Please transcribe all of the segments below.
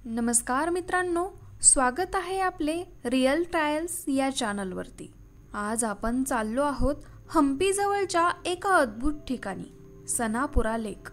नमस्कार मित्रांनो, स्वागत आहे आपले रियल ट्रायल्स या चॅनलवरती। आज आपण चाललो आहोत हम्पी जवळच्या एका अद्भुत ठिकाणी, सनापुरा लेक।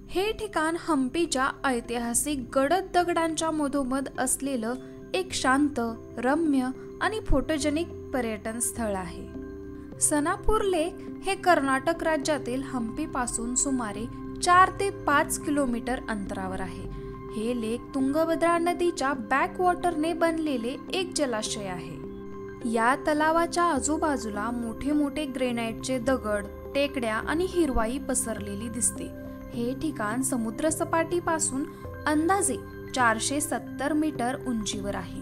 हे ठिकाण हम्पीच्या ऐतिहासिक गडद दगडांच्या मधोमध असलेलं एक शांत, रम्य आणि फोटोजेनिक पर्यटन स्थळ आहे। सनापूर लेक हे कर्नाटक राज्यातील हम्पी पासून सुमारे 4 ते 5 किलोमीटर अंतरावर आहे। हे लेक तुंगभद्रा नदीच्या बॅकवॉटरने बनलेले एक जलाशय आहे। या तलावाच्या आजूबाजूला मोठे मोठे ग्रेनाइटचे दगड, टेकड्या आणि हिरवाई पसरलेली दिसते। हे ठिकाण समुद्र सपाटीपासून अंदाजे 470 मीटर उंचीवर आहे।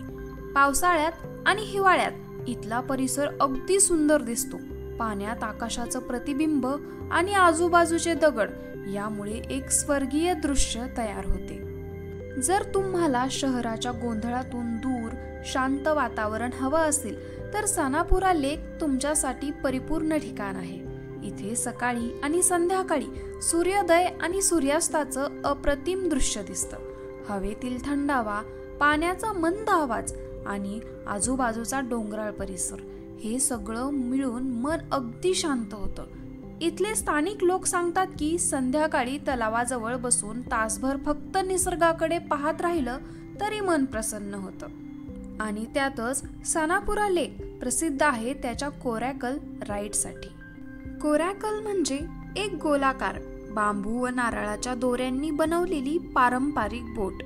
पावसाळ्यात आणि हिवाळ्यात इथला परिसर अगदी सुंदर दिसतो। पाण्यात आकाशाचं प्रतिबिंब आणि आजूबाजूचे दगड यामुळे एक स्वर्गीय दृश्य तयार होते। जर तुम्हाला शहराच्या गोंधळातून दूर शांत वातावरण हवं असेल तर सनापुरा लेक तुमच्यासाठी परिपूर्ण ठिकाण आहे। इथे सकाळी आणि संध्याकाळी सूर्योदय आणि सूर्यास्ताचं अप्रतिम दृश्य दिसतं। हवेतील थंडावा, पाण्याचा मंद आवाज आणि आजूबाजूचा डोंगराळ परिसर हे सगळं मिळून मन अगदी शांत होतं। इथले स्थानिक लोक सांगतात की संध्याकाळी तलावाजवळ बसून तासभर फक्त निसर्गाकडे पाहत राहिलं तरी मन प्रसन्न होतं। आणि त्यातच सनापुरा लेक प्रसिद्ध आहे त्याच्या कोरॅकल राईडसाठी। कोरॅकल म्हणजे एक गोलाकार बांबू व नारळाच्या दोऱ्यांनी बनवलेली पारंपरिक बोट।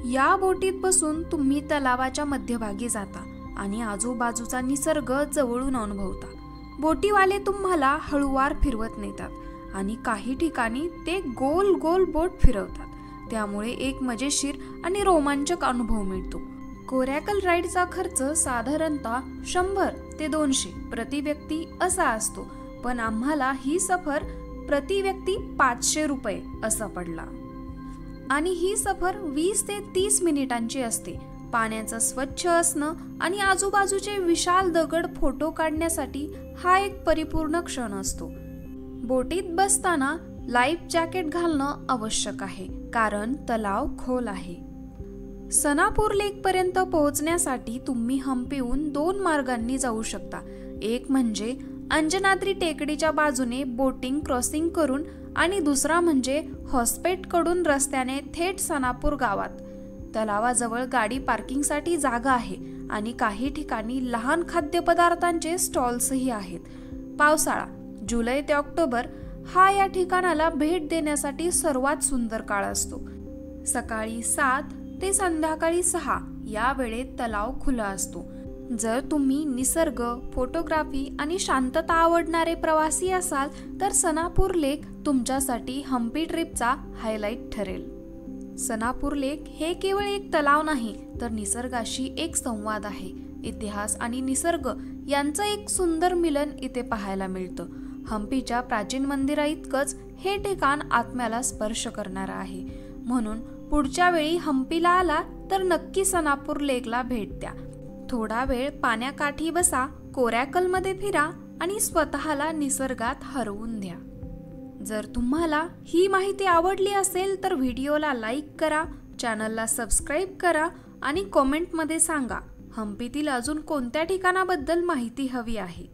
या बोटीत बसून तुम्ही तलावाच्या मध्यभागी जाता आणि आजूबाजूचा निसर्ग जवळून अनुभवता। बोटीवाले तुम्हाला हळूवार फिरवत नेतात आणि काही ठिकाणी ते गोल गोल बोट फिरवतात, त्यामुळे एक मजेशीर आणि रोमांचक अनुभव मिळतो। कोरॅकल राईडचा खर्च साधारणतः 100 ते 200 प्रति व्यक्ती असा असतो, पण आम्हाला ही सफर प्रति व्यक्ती 500 रुपये असा पडला। आणि ही सफर 20 ते 30 मिनिटांची असते। पाण्याचं स्वच्छ असणं आणि आजूबाजूचे विशाल दगड फोटो काढण्यासाठी हा एक परिपूर्ण क्षण असतो। बोटीत बसताना लाईफ जॅकेट घालणं आवश्यक आहे, कारण तलाव खोल आहे। सनापूर लेक पर्यंत पोहोचण्यासाठी तुम्ही हम्पीहून 2 मार्गांनी जाऊ शकता। एक म्हणजे अंजनाद्री टेकडीच्या बाजूने बोटिंग क्रॉसिंग करून आणि दुसरा म्हणजे हॉस्पेट कडून रस्त्याने थेट सनापूर गावात। तलावाजवळ गाडी पार्किंगसाठी जागा आहे आणि काही ठिकाणी लहान खाद्यपदार्थांचे स्टॉल्सही आहेत। पावसाळा जुलै ते ऑक्टोबर हा या ठिकाणाला भेट देण्यासाठी सर्वात सुंदर काळ असतो। सकाळी 7 ते संध्याकाळी 6 या वेळेत तलाव खुला असतो। जर तुम्ही निसर्ग, फोटोग्राफी आणि शांतता आवडणारे प्रवासी असाल तर सनापूर लेक तुमच्यासाठी हम्पी ट्रिपचा हायलाइट ठरेल। सनापूर लेक हे केवळ एक तलाव नाही, तर निसर्गाशी एक संवाद आहे। इतिहास आणि निसर्ग यांचं एक सुंदर मिलन इथे पाहायला मिळतं। हम्पीच्या प्राचीन मंदिराइतकंच हे ठिकाण आत्म्याला स्पर्श करणारं आहे। म्हणून पुढच्या वेळी हम्पीला आला तर नक्की सनापूर लेकला भेट द्या। थोडा वेळ पाण्याकाठी बसा, कोरॅकलमध्ये फिरा आणि स्वतःला निसर्गात हरवून द्या। जर तुम्हाला ही माहिती आवडली असेल तर व्हिडिओला लाईक करा, चॅनलला सबस्क्राईब करा आणि कॉमेंटमध्ये सांगा हम्पीतील अजून कोणत्या ठिकाणाबद्दल माहिती हवी आहे।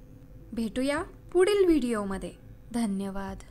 भेटूया पुढील व्हिडिओमध्ये। धन्यवाद।